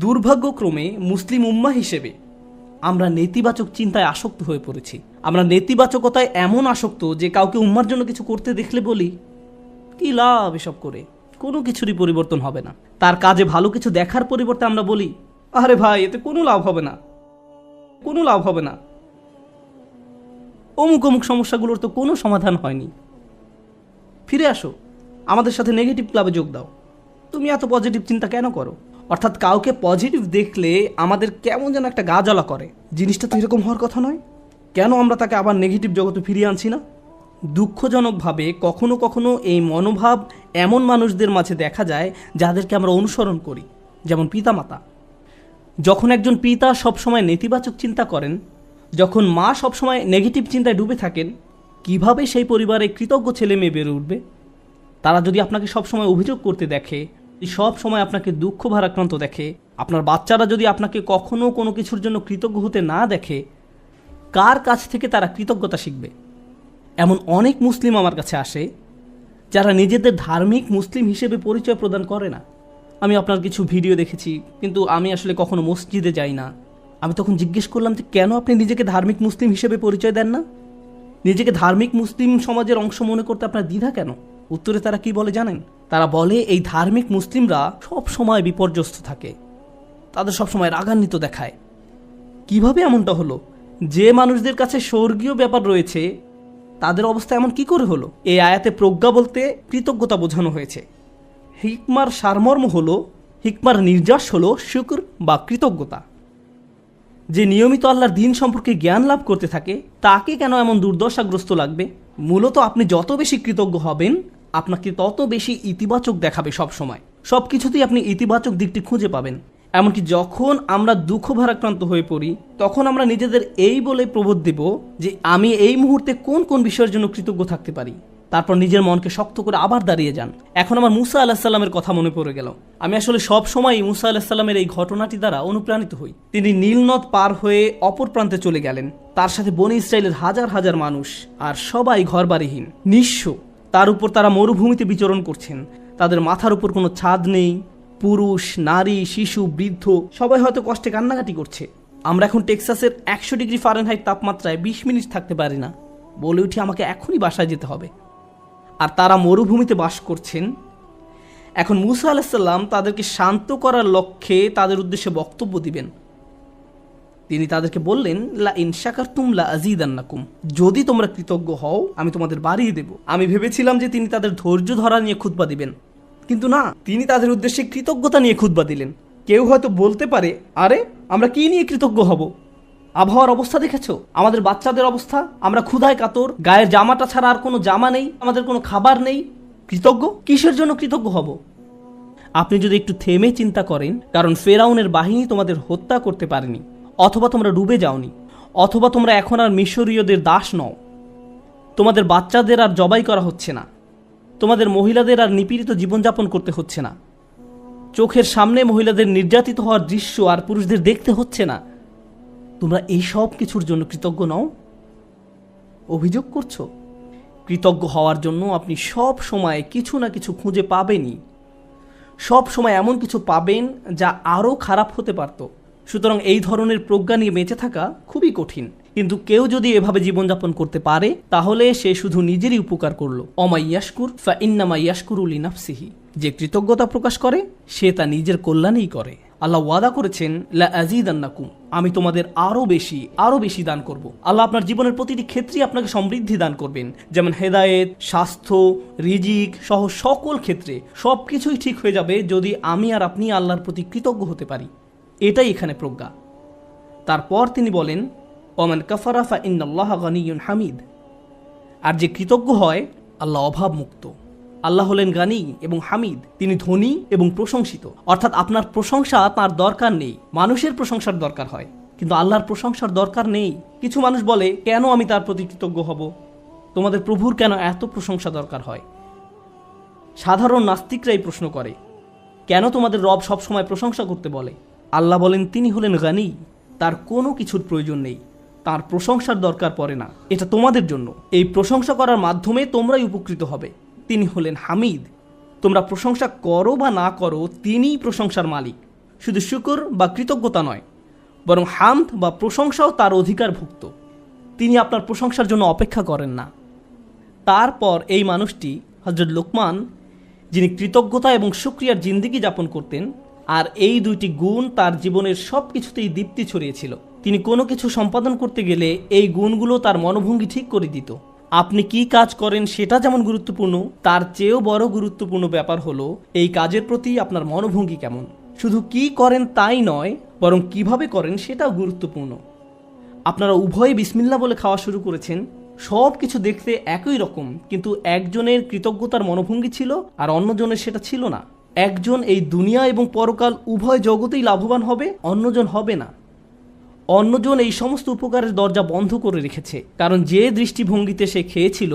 দুর্ভাগ্যক্রমে মুসলিম উম্মাহ হিসেবে আমরা নেতিবাচক চিন্তায় আসক্ত হয়ে পড়েছি। আমরা নেতিবাচকতায় এমন আসক্ত যে কাউকে উম্মার জন্য কিছু করতে দেখলে বলি, কি লাভ এসব করে, কোনো কিছুরই পরিবর্তন হবে না। তার কাজে ভালো কিছু দেখার পরিবর্তে আমরা বলি, আরে ভাই এতে কোনো লাভ হবে না, কোনো লাভ হবে না, অমুক অমুক সমস্যাগুলোর তো কোনো সমাধান হয়নি। ফিরে আসো, আমাদের সাথে নেগেটিভ ক্লাবে যোগ দাও, তুমি এত পজিটিভ চিন্তা কেন করো? অর্থাৎ কাউকে পজিটিভ দেখলে আমাদের কেমন যেন একটা গা জ্বালা করে। জিনিসটা তো এরকম হওয়ার কথা নয়, কেন আমরা তাকে আবার নেগেটিভ জগতে ফিরিয়ে আনছি না? দুঃখজনকভাবে কখনো কখনো এই মনোভাব এমন মানুষদের মাঝে দেখা যায় যাদেরকে আমরা অনুসরণ করি, যেমন পিতামাতা। যখন একজন পিতা সবসময় নেতিবাচক চিন্তা করেন, যখন মা সবসময় নেগেটিভ চিন্তায় ডুবে থাকেন, কিভাবে সেই পরিবারে কৃতজ্ঞ ছেলে মেয়ে বেড়ে উঠবে? তারা যদি আপনাকে সবসময় অভিযোগ করতে দেখে, সব সময় আপনাকে দুঃখ ভারাক্রান্ত দেখে, আপনার বাচ্চারা যদি আপনাকে কখনো কোনো কিছুর জন্য কৃতজ্ঞ হতে না দেখে, কার কাছ থেকে তারা কৃতজ্ঞতা শিখবে? এমন অনেক মুসলিম আমার কাছে আসে যারা নিজেদের ধার্মিক মুসলিম হিসেবে পরিচয় প্রদান করে না। আমি আপনার কিছু ভিডিও দেখেছি, কিন্তু আমি আসলে কখনো মসজিদে যাই না। আমি তখন জিজ্ঞেস করলাম যে কেন আপনি নিজেকে ধার্মিক মুসলিম হিসেবে পরিচয় দেন না? নিজেকে ধার্মিক মুসলিম সমাজের অংশ মনে করতে আপনার দ্বিধা কেন? উত্তরে তারা কি বলে জানেন? তারা বলে এই ধার্মিক মুসলিমরা সব সময় বিপর্যস্ত থাকে, তাদের সবসময় রাগান্বিত দেখায়। কিভাবে এমনটা হলো? যে মানুষদের কাছে স্বর্গীয় ব্যাপার রয়েছে তাদের অবস্থা এমন কি করে হলো? এই আয়াতে প্রজ্ঞা বলতে কৃতজ্ঞতা বোঝানো হয়েছে। হিকমার সারমর্ম হলো, হিকমার নির্যাস হলো শুকর বা কৃতজ্ঞতা। যে নিয়মিত আল্লাহর দিন সম্পর্কে জ্ঞান লাভ করতে থাকে তাকে কেন এমন দুর্দশাগ্রস্ত লাগবে? মূলত আপনি যত বেশি কৃতজ্ঞ হবেন আপনাকে তত বেশি ইতিবাচক দেখাবে। সব সময় সব কিছুতেই আপনি ইতিবাচক দিকটি খুঁজে পাবেন। এমনকি যখন আমরা দুঃখ ভারাক্রান্ত হয়ে পড়ি তখন আমরা নিজেদের এই বলে প্রবোধ দেব যে আমি এই মুহূর্তে কোন কোন বিষয়ের জন্য কৃতজ্ঞ থাকতে পারি। তারপর নিজের মনকে শক্ত করে আবার দাঁড়িয়ে যান। এখন আমার মুসা আলাহিসাল্লামের কথা মনে পড়ে গেল। আমি আসলে সব সময় মুসা আলাহিসাল্লামের এই ঘটনাটি দ্বারা অনুপ্রাণিত হই। তিনি নীল নদ পার হয়ে অপর প্রান্তে চলে গেলেন। তার সাথে বনী ইসরায়েলের হাজার হাজার মানুষ, আর সবাই ঘরবাড়িহীন, নিঃস্ব। তার উপর তারা মরুভূমিতে বিচরণ করছেন। তাদের মাথার উপর কোনো ছাদ নেই। পুরুষ, নারী, শিশু, বৃদ্ধ সবাই হয়তো কষ্টে কান্নাকাটি করছে। আমরা এখন টেক্সাসের 100 ডিগ্রি ফারেনহাইট তাপমাত্রায় 20 মিনিট থাকতে পারি না, বলে উঠি আমাকে এখনই বাসায় যেতে হবে। আর তারা মরুভূমিতে বাস করছেন। এখন মুসা আলাইহিসসালাম তাদেরকে শান্ত করার লক্ষ্যে তাদের উদ্দেশ্যে বক্তব্য দিবেন। তিনি তাদেরকে বললেন, লা ইন শাকারতুম লা আযীদান্নাকুম, যদি তোমরা কৃতজ্ঞ হও আমি তোমাদের বাড়িয়ে দেব। আমি ভেবেছিলাম যে তিনি তাদের ধৈর্য ধরা নিয়ে খুতবা দিবেন, কিন্তু না, তিনি তাদের উদ্দেশ্যে কৃতজ্ঞতা নিয়ে খুতবা দিলেন। কেউ হয়তো বলতে পারে, আরে আমরা কি নিয়ে কৃতজ্ঞ হব? আবহাওয়ার অবস্থা দেখেছো, আমাদের বাচ্চাদের অবস্থা, আমরা ক্ষুধায় কাতর, গায়ের জামাটা ছাড়া আর কোনো জামা নেই, আমাদের কোনো খাবার নেই। কৃতজ্ঞ কিসের জন্য কৃতজ্ঞ হব? আপনি যদি একটু থেমে চিন্তা করেন, কারণ ফেরাউনের বাহিনী তোমাদের হত্যা করতে পারেনি, অথবা তোমরা ডুবে যাওনি, অথবা তোমরা এখন আর মিশরীয়দের দাস নও, তোমাদের বাচ্চাদের আর জবাই করা হচ্ছে না, তোমাদের মহিলাদের আর নিপীড়িত জীবনযাপন করতে হচ্ছে না, চোখের সামনে মহিলাদের নির্যাতিত হওয়ার দৃশ্য আর পুরুষদের দেখতে হচ্ছে না, তোমরা এই সব কিছুর জন্য কৃতজ্ঞ নও? অভিযোগ করছো? কৃতজ্ঞ হওয়ার জন্য আপনি সব সময় কিছু না কিছু খুঁজে পাবেনই। সব সময় এমন কিছু পাবেন যা আরও খারাপ হতে পারত। সুতরাং এই ধরনের প্রজ্ঞা নিয়ে বেঁচে থাকা খুবই কঠিন। কিন্তু কেউ যদি এভাবে জীবনযাপন করতে পারে তাহলে সে শুধু নিজেরই উপকার করলো। অমা ইয়াশকুর ফা ইন্নামা ইয়াশকুরু লিনাফসিহি, যে কৃতজ্ঞতা প্রকাশ করে সে তা নিজের কল্যাণেই করে। আল্লাহ ওয়াদা করেছেন, লা আযীদান্নাকুম, আমি তোমাদের আরো বেশি দান করব। আল্লাহ আপনার জীবনের প্রতিটি ক্ষেত্রেই আপনাকে সমৃদ্ধি দান করবেন, যেমন হেদায়েত, স্বাস্থ্য, রিজিক সহ সকল ক্ষেত্রে সবকিছুই ঠিক হয়ে যাবে যদি আমি আর আপনি আল্লাহর প্রতি কৃতজ্ঞ হতে পারি। এটাই এখানে প্রজ্ঞা। তারপর তিনি বলেন, ওমান কাফারা ফা ইন্নাল্লাহা গানিয়্যুন হামিদ, আর যে কৃতজ্ঞ হয় আল্লাহ অভাব মুক্ত। আল্লাহ হলেন গানি এবং হামিদ, তিনি ধনী এবং প্রশংসিত। অর্থাৎ আপনার প্রশংসা তার দরকার নেই, মানুষের প্রশংসার দরকার হয়, কিন্তু আল্লাহর প্রশংসার দরকার নেই। কিছু মানুষ বলে, কেন আমি তার প্রতি কৃতজ্ঞ হব? তোমাদের প্রভুর কেন এত প্রশংসা দরকার হয়? সাধারণ নাস্তিকরাই প্রশ্ন করে, কেন তোমাদের রব সবসময় প্রশংসা করতে বলে? আল্লাহ বলেন, তিনি হলেন গানি, তার কোনো কিছুর প্রয়োজন নেই, তার প্রশংসার দরকার পড়ে না। এটা তোমাদের জন্য, এই প্রশংসা করার মাধ্যমে তোমরাই উপকৃত হবে। তিনি হলেন হামিদ, তোমরা প্রশংসা করো বা না করো তিনিই প্রশংসার মালিক। শুধু শুকর বা কৃতজ্ঞতা নয়, বরং হামদ বা প্রশংসাও তার অধিকারভুক্ত। তিনি আপনার প্রশংসার জন্য অপেক্ষা করেন না। তারপর এই মানুষটি হযরত লোকমান, যিনি কৃতজ্ঞতা এবং শুকরিয়ার জিন্দেগি যাপন করতেন, আর এই দুইটি গুণ তার জীবনের সব কিছুতেই দীপ্তি ছড়িয়েছিল। তিনি কোনো কিছু সম্পাদন করতে গেলে এই গুণগুলো তার মনোভঙ্গি ঠিক করে দিত। আপনি কি কাজ করেন সেটা যেমন গুরুত্বপূর্ণ, তার চেয়েও বড় গুরুত্বপূর্ণ ব্যাপার হলো এই কাজের প্রতি আপনার মনোভঙ্গি কেমন। শুধু কি করেন তাই নয়, বরং কিভাবে করেন সেটাও গুরুত্বপূর্ণ। আপনারা উভয়ে বিসমিল্লাহ বলে খাওয়া শুরু করেছেন, সব কিছু দেখতে একই রকম, কিন্তু একজনের কৃতজ্ঞতার মনোভঙ্গি ছিল আর অন্যজনের সেটা ছিল না। একজন এই দুনিয়া এবং পরকাল উভয় জগতেই লাভবান হবে, অন্যজন হবে না। অন্যজন এই সমস্ত উপকারের দরজা বন্ধ করে রেখেছে, কারণ যে দৃষ্টিভঙ্গিতে সে খেয়েছিল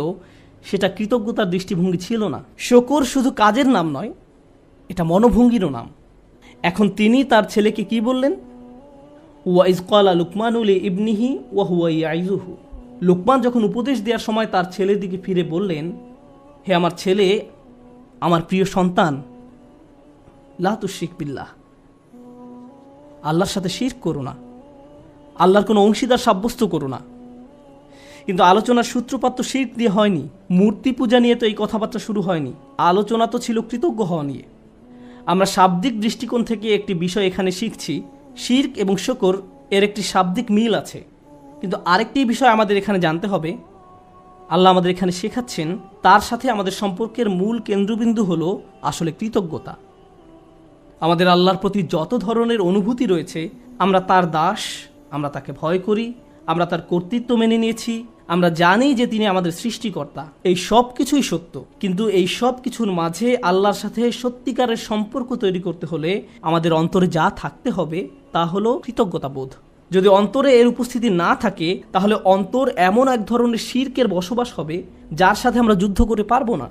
সেটা কৃতজ্ঞতার দৃষ্টিভঙ্গি ছিল না। শুকর শুধু কাজের নাম নয়, এটা মনোভঙ্গিরও নাম। এখন তিনি তার ছেলেকে কি বললেন? ওয়াইজ ক্বালা লুকমানু লিইবনিহি ওয়া হুয়া ইয়াইযুহু। লুকমান যখন উপদেশ দেওয়ার সময় তার ছেলের দিকে ফিরে বললেন, হে আমার ছেলে, আমার প্রিয় সন্তান, লা তুশরিক বিল্লাহ, আল্লাহর সাথে শিরক করো না, আল্লাহর কোনো অংশীদার সাব্যস্ত করো না। কিন্তু আলোচনার সূত্রপাত তো শিরক দিয়ে হয়নি, মূর্তি পূজা নিয়ে তো এই কথাবার্তা শুরু হয়নি। আলোচনা তো ছিল কৃতজ্ঞ হওয়া নিয়ে। আমরা শাব্দিক দৃষ্টিকোণ থেকে একটি বিষয় এখানে শিখছি, শিরক এবং শুকর এর একটি শাব্দিক মিল আছে। কিন্তু আরেকটি বিষয় আমাদের এখানে জানতে হবে, আল্লাহ আমাদের এখানে শেখাচ্ছেন তার সাথে আমাদের সম্পর্কের মূল কেন্দ্রবিন্দু হলো আসলে কৃতজ্ঞতা। আমাদের আল্লাহর প্রতি যত ধরনের অনুভূতি রয়েছে, আমরা তার দাস, আমরা তাকে ভয় করি, আমরা তার কর্তৃত্ব মেনে নিয়েছি, আমরা জানি যে তিনি আমাদের সৃষ্টিকর্তা, এই সব কিছুই সত্য। কিন্তু এই সব কিছুর মাঝে আল্লাহর সাথে সত্যিকারের সম্পর্ক তৈরি করতে হলে আমাদের অন্তরে যা থাকতে হবে তা হলো কৃতজ্ঞতাবোধ। যদি অন্তরে এর উপস্থিতি না থাকে, তাহলে অন্তর এমন এক ধরনের শিরকের বসবাস হবে যার সাথে আমরা যুদ্ধ করে পারবো না।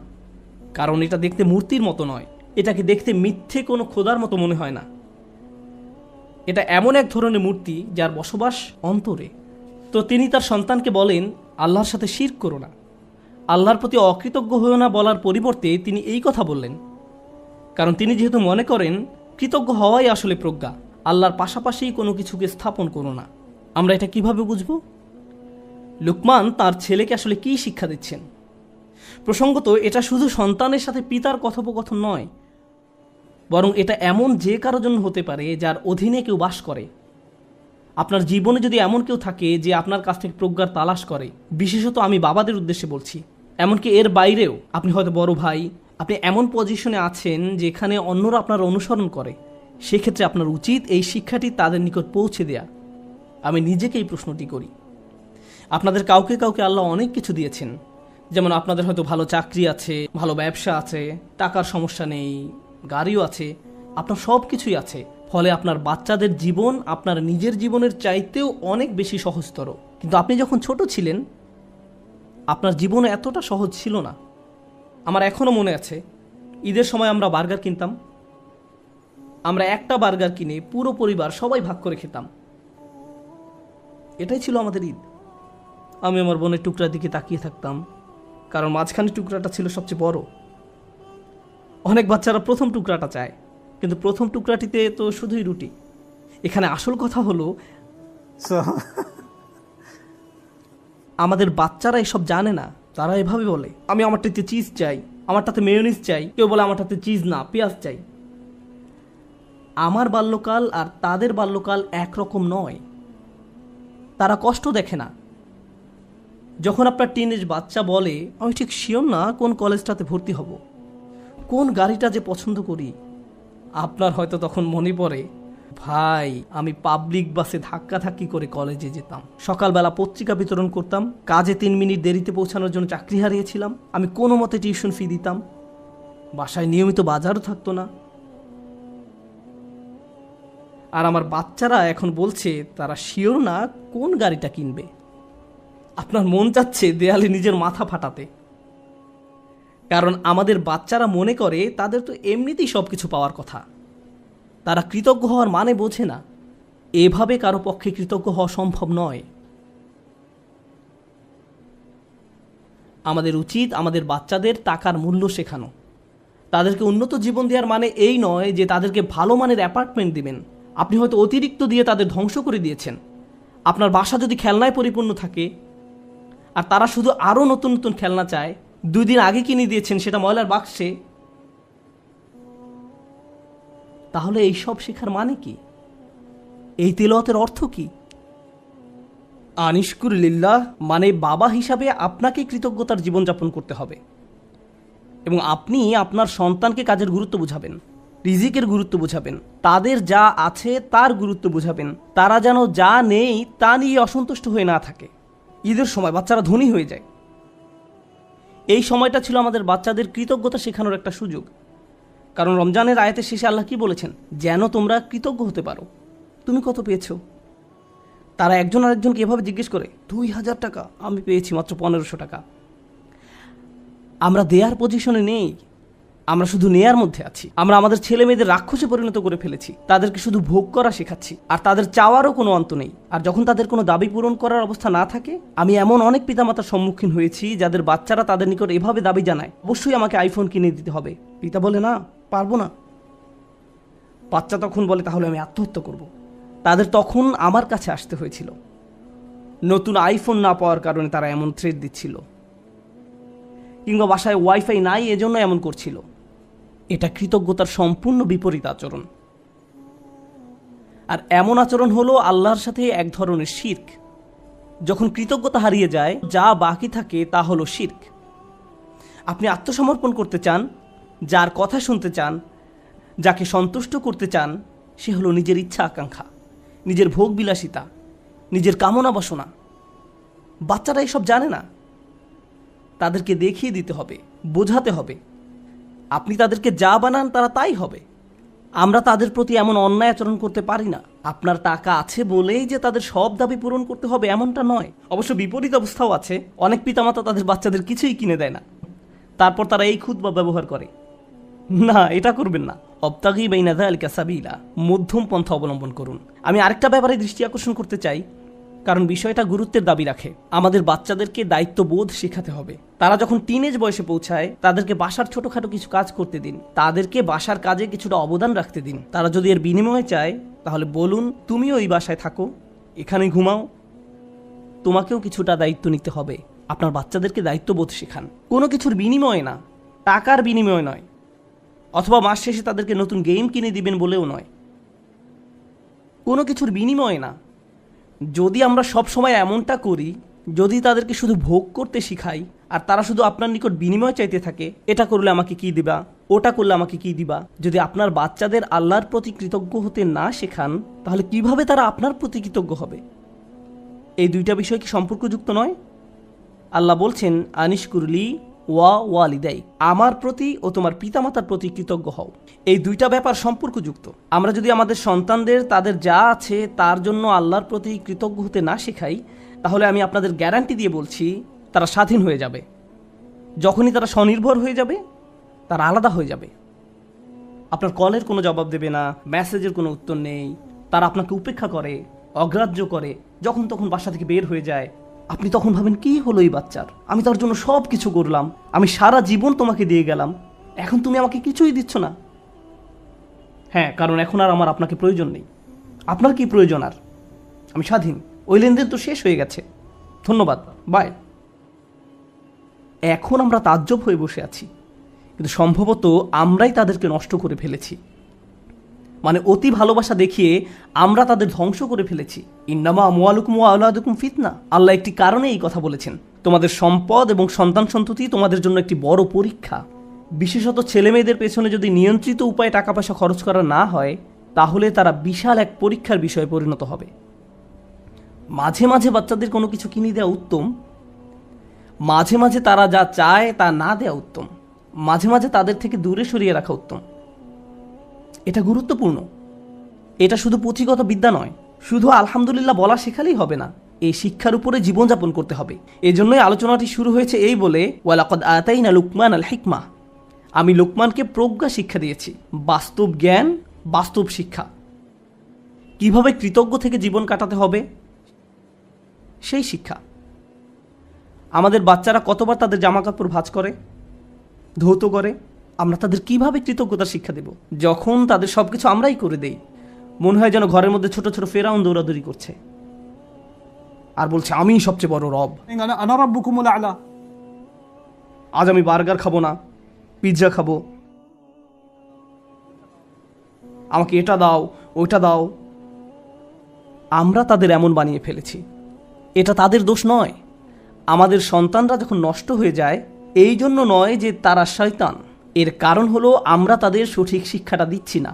কারণ এটা দেখতে মূর্তির মতো নয়, এটাকে দেখতে মিথ্যে কোনো খোদার মতো মনে হয় না। এটা এমন এক ধরনের মূর্তি যার বসবাস অন্তরে। তো তিনি তার সন্তানকে বলেন, আল্লাহর সাথে শিরক করো না, আল্লাহর প্রতি অকৃতজ্ঞ হয়েও না বলার পরিবর্তে তিনি এই কথা বললেন, কারণ তিনি যেহেতু মনে করেন কৃতজ্ঞ হওয়াই আসলে প্রজ্ঞা, আল্লাহর পাশাপাশি কোনো কিছুকে স্থাপন করো না। আমরা এটা কিভাবে বুঝব? লুকমান তার ছেলেকে আসলে কি শিক্ষা দিচ্ছেন? প্রসঙ্গত এটা শুধু সন্তানের সাথে পিতার কথোপকথন নয়, বরং এটা এমন যে কারো জন্য হতে পারে যার অধীনে কেউ বাস করে। আপনার জীবনে যদি এমন কেউ থাকে যে আপনার কাছ থেকে প্রজ্ঞার তালাশ করে, বিশেষত আমি বাবাদের উদ্দেশ্যে বলছি, এমনকি এর বাইরেও আপনি হয়তো বড় ভাই, আপনি এমন পজিশনে আছেন যেখানে অন্যরা আপনার অনুসরণ করে, সেক্ষেত্রে আপনার উচিত এই শিক্ষাটি তাদের নিকট পৌঁছে দেয়া। আমি নিজেকে এই প্রশ্নটি করি। আপনাদের কাউকে কাউকে আল্লাহ অনেক কিছু দিয়েছেন, যেমন আপনাদের হয়তো ভালো চাকরি আছে, ভালো ব্যবসা আছে, টাকার সমস্যা নেই, গাড়িও আছে, আপনার সব কিছুই আছে। ফলে আপনার বাচ্চাদের জীবন আপনার নিজের জীবনের চাইতেও অনেক বেশি সহজতর। কিন্তু আপনি যখন ছোট ছিলেন, আপনার জীবন এতটা সহজ ছিল না। আমার এখনও মনে আছে, ঈদের সময় আমরা বার্গার কিনতাম। আমরা একটা বার্গার কিনে পুরো পরিবার সবাই ভাগ করে খেতাম। এটাই ছিল আমাদের ঈদ। আমি আমার বোনের টুকরার দিকে তাকিয়ে থাকতাম, কারণ মাঝখানে টুকরাটা ছিল সবচেয়ে বড়। অনেক বাচ্চারা প্রথম টুকরাটা চায়, কিন্তু প্রথম টুকরাটিতে তো শুধুই রুটি। এখানে আসল কথা হলো আমাদের বাচ্চারা এসব জানে না। তারা এভাবে বলে, আমি আমারটাতে চিজ চাই, আমারটাতে মেয়োনিজ চাই, কেউ বলে আমারটাতে চিজ না পেঁয়াজ চাই। আমার বাল্যকাল আর তাদের বাল্যকাল একরকম নয়। তারা কষ্ট দেখে না। যখন আপনার টিনেজ বাচ্চা বলে, আমি ঠিক শিওর না কোন কলেজটাতে ভর্তি হব, কোন গাড়িটা যে পছন্দ করি, আপনার হয়তো তখন মনে পড়ে, ভাই আমি পাবলিক বাসে ধাক্কাধাক্কি করে কলেজে যেতাম, সকালবেলা পত্রিকা বিতরণ করতাম, কাজে 3 মিনিট দেরিতে পৌঁছানোর জন্য চাকরি হারিয়েছিলাম, আমি কোনো মতে টিউশন ফি দিতাম, বাসায় নিয়মিত বাজারও থাকতো না। আর আমার বাচ্চারা এখন বলছে তারা শিওর না কোন গাড়িটা কিনবে। আপনার মন চাচ্ছে দেয়ালে নিজের মাথা ফাটাতে, কারণ আমাদের বাচ্চারা মনে করে তাদের তো এমনিতেই সব কিছু পাওয়ার কথা। তারা কৃতজ্ঞ হওয়ার মানে বোঝে না। এভাবে কারো পক্ষে কৃতজ্ঞ হওয়া সম্ভব নয়। আমাদের উচিত আমাদের বাচ্চাদের টাকার মূল্য শেখানো, তাদেরকে উন্নত জীবন দেওয়ার মানে এই নয় যে তাদেরকে ভালো মানের অ্যাপার্টমেন্ট দিবেন। আপনি হয়তো অতিরিক্ত দিয়ে তাদের ধ্বংস করে দিয়েছেন। আপনার বাসা যদি খেলনায় পরিপূর্ণ থাকে আর তারা শুধু আরও নতুন নতুন খেলনা চায়, 2 দিন আগে কিনে দিয়েছেন সেটা ময়লার বাক্সে, তাহলে এই সব শেখার মানে কি? এই তিলাওয়াতের অর্থ কি? আনিশকুর লিল্লাহ মানে বাবা হিসাবে আপনাকে কৃতজ্ঞতার জীবনযাপন করতে হবে এবং আপনি আপনার সন্তানকে কাজের গুরুত্ব বুঝাবেন, রিজিকের গুরুত্ব বুঝাবেন, তাদের যা আছে তার গুরুত্ব বুঝাবেন। তারা যেন যা নেই তা নিয়ে অসন্তুষ্ট হয়ে না থাকে। ঈদের সময় বাচ্চারা ধনী হয়ে যায়। এই সময়টা ছিল আমাদের বাচ্চাদের কৃতজ্ঞতা শেখানোর একটা সুযোগ। কারণ রমজানের আয়াতের শেষে আল্লাহ কি বলেছেন? যেন তোমরা কৃতজ্ঞ হতে পারো। তুমি কত পেয়েছো? তারা একজন আরেকজনকে এভাবে জিজ্ঞেস করে, 2000 টাকা, আমি পেয়েছি মাত্র 1500 টাকা। আমরা দেয়ার পজিশনে নেই, আমরা শুধু নেয়ার মধ্যে আছি। আমরা আমাদের ছেলে মেয়েদের রাক্ষসে পরিণত করে ফেলেছি। তাদেরকে শুধু ভোগ করা শেখাচ্ছি, আর তাদের চাওয়ারও কোনো অন্ত নেই। আর যখন তাদের কোনো দাবি পূরণ করার অবস্থা না থাকে, আমি এমন অনেক পিতামাতার সম্মুখীন হয়েছি যাদের বাচ্চারা তাদের নিকট এভাবে দাবি জানায়, অবশ্যই আমাকে আইফোন কিনে দিতে হবে। পিতা বলে, না, পারবো না। বাচ্চা তখন বলে, তাহলে আমি আত্মহত্যা করব। তাদের তখন আমার কাছে আসতে হয়েছিল। নতুন আইফোন না পাওয়ার কারণে তারা এমন থ্রেট দিচ্ছিল, কিংবা বাসায় ওয়াইফাই নাই এজন্য এমন করছিল। এটা কৃতজ্ঞতার সম্পূর্ণ বিপরীত আচরণ। আর এমন আচরণ হলো আল্লাহর সাথে এক ধরনের শিরক। যখন কৃতজ্ঞতা হারিয়ে যায়, যা বাকি থাকে তা হলো শিরক। আপনি আত্মসমর্পণ করতে চান, যার কথা শুনতে চান, যাকে সন্তুষ্ট করতে চান, সে হলো নিজের ইচ্ছা আকাঙ্ক্ষা, নিজের ভোগ বিলাসিতা, নিজের কামনা বাসনা। বাচ্চারা এসব জানে না। তাদেরকে দেখিয়ে দিতে হবে, বোঝাতে হবে। আপনি তাদেরকে যা বানান তারা তাই হবে। আমরা তাদের প্রতি এমন অন্যায় আচরণ করতে পারি না। আপনার টাকা আছে বলেই যে তাদের সব দাবি পূরণ করতে হবে এমনটা নয়। অবশ্য বিপরীত অবস্থাও আছে। অনেক পিতামাতা তাদের বাচ্চাদের কিছুই কিনে দেয় না, তারপর তারা এই খুতবা ব্যবহার করে। না, এটা করবেন না। অবতাগি বাইনা যালিকা সাবিলা, মধ্যম পন্থা অবলম্বন করুন। আমি আরেকটা ব্যাপারে দৃষ্টি আকর্ষণ করতে চাই, কারণ বিষয়টা গুরুত্বের দাবি রাখে। আমাদের বাচ্চাদেরকে দায়িত্ববোধ শেখাতে হবে। তারা যখন টিনেজ বয়সে পৌঁছায়, তাদেরকে বাসার ছোটখাটো কিছু কাজ করতে দিন, তাদেরকে বাসার কাজে কিছুটা অবদান রাখতে দিন। তারা যদি এর বিনিময়ে চায়, তাহলে বলুন, তুমিও এই বাসায় থাকো, এখানে ঘুমাও, তোমাকেও কিছুটা দায়িত্ব নিতে হবে। আপনার বাচ্চাদেরকে দায়িত্ববোধ শেখান, কোনো কিছুর বিনিময়ে না, টাকার বিনিময়ে নয়, অথবা মাস শেষে তাদেরকে নতুন গেম কিনে দিবেন বলেও নয়, কোনো কিছুর বিনিময়ে না। যদি আমরা সব সময় এমনটা করি, যদি তাদেরকে শুধু ভোগ করতে শিখাই আর তারা শুধু আপনার নিকট বিনিময় চাইতে থাকে, এটা করলে আমাকে কি দিবা, ওটা করলে আমাকে কি দিবা, যদি আপনার বাচ্চাদের আল্লাহর প্রতি কৃতজ্ঞ হতে না শেখান, তাহলে কিভাবে তারা আপনার প্রতি কৃতজ্ঞ হবে? এই দুইটা বিষয় কি সম্পর্কযুক্ত নয়? আল্লাহ বলছেন, আনিশকুরলি ওয়া ওয়ালিদাই, আমার প্রতি ও তোমার পিতামাতার প্রতি কৃতজ্ঞ হও। এই দুইটা ব্যাপার সম্পর্কযুক্ত। আমরা যদি আমাদের সন্তানদের তাদের যা আছে তার জন্য আল্লাহর প্রতি কৃতজ্ঞ হতে না শেখাই, তাহলে আমি আপনাদের গ্যারান্টি দিয়ে বলছি, তারা স্বাধীন হয়ে যাবে। যখনই তারা স্বনির্ভর হয়ে যাবে, তারা আলাদা হয়ে যাবে। আপনার কলের কোনো জবাব দেবে না, মেসেজের কোনো উত্তর নেই, তারা আপনাকে উপেক্ষা করে, অগ্রাহ্য করে, যখন তখন বাসা থেকে বের হয়ে যায়। আপনি তখন ভাবেন, কি হলো এই বাচ্চার? আমি তার জন্য সব কিছু করলাম, আমি সারা জীবন তোমাকে দিয়ে গেলাম, এখন তুমি আমাকে কিছুই দিচ্ছ না। হ্যাঁ, কারণ এখন আর আমার আপনাকে প্রয়োজন নেই। আপনার কি প্রয়োজন? আর আমি স্বাধীন, ওই লেনদেন তো শেষ হয়ে গেছে, ধন্যবাদ, বাই। এখন আমরা তাজ্জব হয়ে বসে আছি, কিন্তু সম্ভবত আমরাই তাদেরকে নষ্ট করে ফেলেছি। মানে অতি ভালোবাসা দেখিয়ে আমরা তাদের ধ্বংস করে ফেলেছি। ইন্নামা আমওয়ালুকুম ওয়া আওলাদুকুম ফিতনা, আল্লাহ একটি কারণে এই কথা বলেছেন। তোমাদের সম্পদ এবং সন্তান সন্ততি তোমাদের জন্য একটি বড় পরীক্ষা। বিশেষত ছেলে মেয়েদের পেছনে যদি নিয়ন্ত্রিত উপায়ে টাকা পয়সা খরচ করা না হয়, তাহলে তারা বিশাল এক পরীক্ষার বিষয়ে পরিণত হবে। মাঝে মাঝে বাচ্চাদের কোনো কিছু কিনে দেওয়া উত্তম, মাঝে মাঝে তারা যা চায় তা না দেওয়া উত্তম, মাঝে মাঝে তাদের থেকে দূরে সরিয়ে রাখা উত্তম। এটা গুরুত্বপূর্ণ। এটা শুধু পুঁথিগত বিদ্যা নয়, শুধু আলহামদুলিল্লাহ বলা শেখালেই হবে না, এই শিক্ষার উপরে জীবনযাপন করতে হবে। এজন্যই আলোচনাটি শুরু হয়েছে এই বলে, ওয়ালাকাদ আতাইনা লুকমান আল হিকমা, আমি লোকমানকে প্রজ্ঞা শিক্ষা দিয়েছি, বাস্তব জ্ঞান, বাস্তব শিক্ষা। কিভাবে কৃতজ্ঞ থেকে জীবন কাটাতে হবে সেই শিক্ষা। আমাদের বাচ্চারা কতবার তাদের জামাকাপড় ভাঁজ করে, ধৌত করে, আমরা তাদের কিভাবে কৃতজ্ঞতার শিক্ষা দেব যখন তাদের সবকিছু আমরাই করে দেই? মনে হয় যেন ঘরের মধ্যে ছোট ছোট ফেরাউন দৌড়াদৌড়ি করছে আর বলছে আমি সবচেয়ে বড় রব। أنا ربكم الأعلى. আজ আমি বার্গার খাবো না, পিৎজা খাবো, আমাকে এটা দাও ওইটা দাও। আমরা তাদের এমন বানিয়ে ফেলেছি। এটা তাদের দোষ নয়। আমাদের সন্তানরা যখন নষ্ট হয়ে যায়, এই জন্য নয় যে তারা শয়তান, এর কারণ হলো আমরা তাদের সঠিক শিক্ষাটা দিচ্ছি না।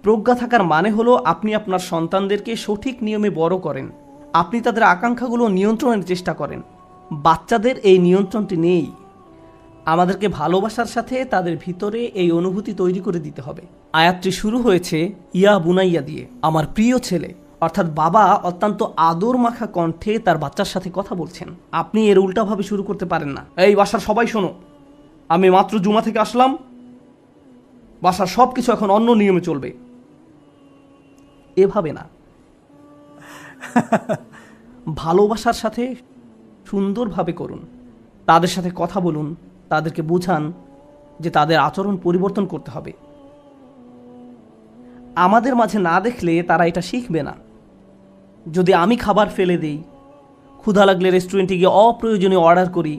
প্রজ্ঞা থাকার মানে হলো আপনি আপনার সন্তানদেরকে সঠিক নিয়মে বড় করেন, আপনি তাদের আকাঙ্ক্ষাগুলো নিয়ন্ত্রণের চেষ্টা করেন। বাচ্চাদের এই নিয়ন্ত্রণটি নেই। আমাদেরকে ভালোবাসার সাথে তাদের ভিতরে এই অনুভূতি তৈরি করে দিতে হবে। আয়াতটি শুরু হয়েছে ইয়া বুনাইয়া দিয়ে, আমার প্রিয় ছেলে, অর্থাৎ বাবা অত্যন্ত আদর মাখা কণ্ঠে তার বাচ্চার সাথে কথা বলছেন। আপনি এর উল্টাভাবে শুরু করতে পারেন না, এই বাসার সবাই শোনো, আমি মাত্র জুমা থেকে আসলাম, বাসার সব কিছু এখন অন্য নিয়মে চলবে। এভাবে না। ভালোবাসার সাথে সুন্দরভাবে করুন, তাদের সাথে কথা বলুন, তাদেরকে বুঝান যে তাদের আচরণ পরিবর্তন করতে হবে। আমাদের মাঝে না দেখলে তারা এটা শিখবে না। যদি আমি খাবার ফেলে দিই, ক্ষুধা লাগলে রেস্টুরেন্টে গিয়ে অপ্রয়োজনীয় অর্ডার করি,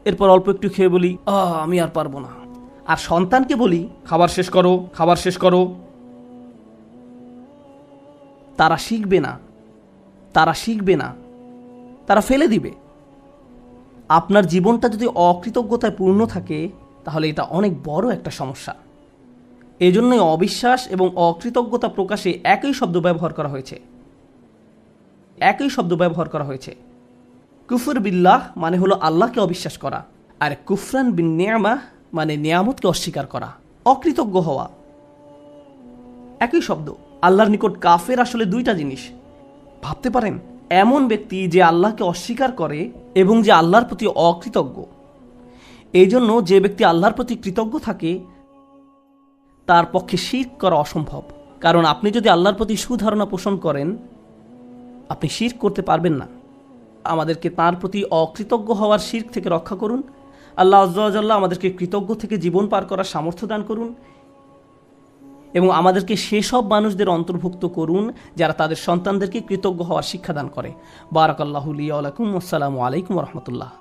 এরপর অল্প একটু খেয়ে বলি আমি আর পারবো না, আর সন্তানকে বলি খাবার শেষ করো, খাবার শেষ করো, তারা শিখবে না, তারা শিখবে না, তারা ফেলে দিবে। আপনার জীবনটা যদি অকৃতজ্ঞতায় পূর্ণ থাকে তাহলে এটা অনেক বড় একটা সমস্যা। এজন্যই অবিশ্বাস এবং অকৃতজ্ঞতা প্রকাশে একই শব্দ ব্যবহার করা হয়েছে। একই শব্দ ব্যবহার করা হয়েছে। কুফর বিল্লাহ মানে হলো আল্লাহকে অবিশ্বাস করা, আর কুফরান বিন নিয়ামাহ মানে নিয়ামতকে অস্বীকার করা, অকৃতজ্ঞ হওয়া। একই শব্দ। আল্লাহর নিকট কাফের আসলে দুইটা জিনিস। ভাবতে পারেন এমন ব্যক্তি যে আল্লাহকে অস্বীকার করে এবং যে আল্লাহর প্রতি অকৃতজ্ঞ। এই জন্য যে ব্যক্তি আল্লাহর প্রতি কৃতজ্ঞ থাকে তার পক্ষে শিরক করা অসম্ভব। কারণ আপনি যদি আল্লাহর প্রতি সুধারণা পোষণ করেন, আপনি শিরক করতে পারবেন না। আমাদেরকে তার প্রতি অকৃতজ্ঞ হওয়ার শিরক থেকে রক্ষা করুন। আল্লাহ আজ্জা ওয়া জাল্লা আমাদেরকে কৃতজ্ঞ থেকে জীবন পার করার সামর্থ্য দান করুন এবং আমাদেরকে সেসব মানুষদের অন্তর্ভুক্ত করুন যারা তাদের সন্তানদেরকে কৃতজ্ঞ হওয়ার শিক্ষাদান করে। বারাকাল্লাহু লি ওয়া লাকুম। আসসালামু আলাইকুম ওয়া রাহমাতুল্লাহ।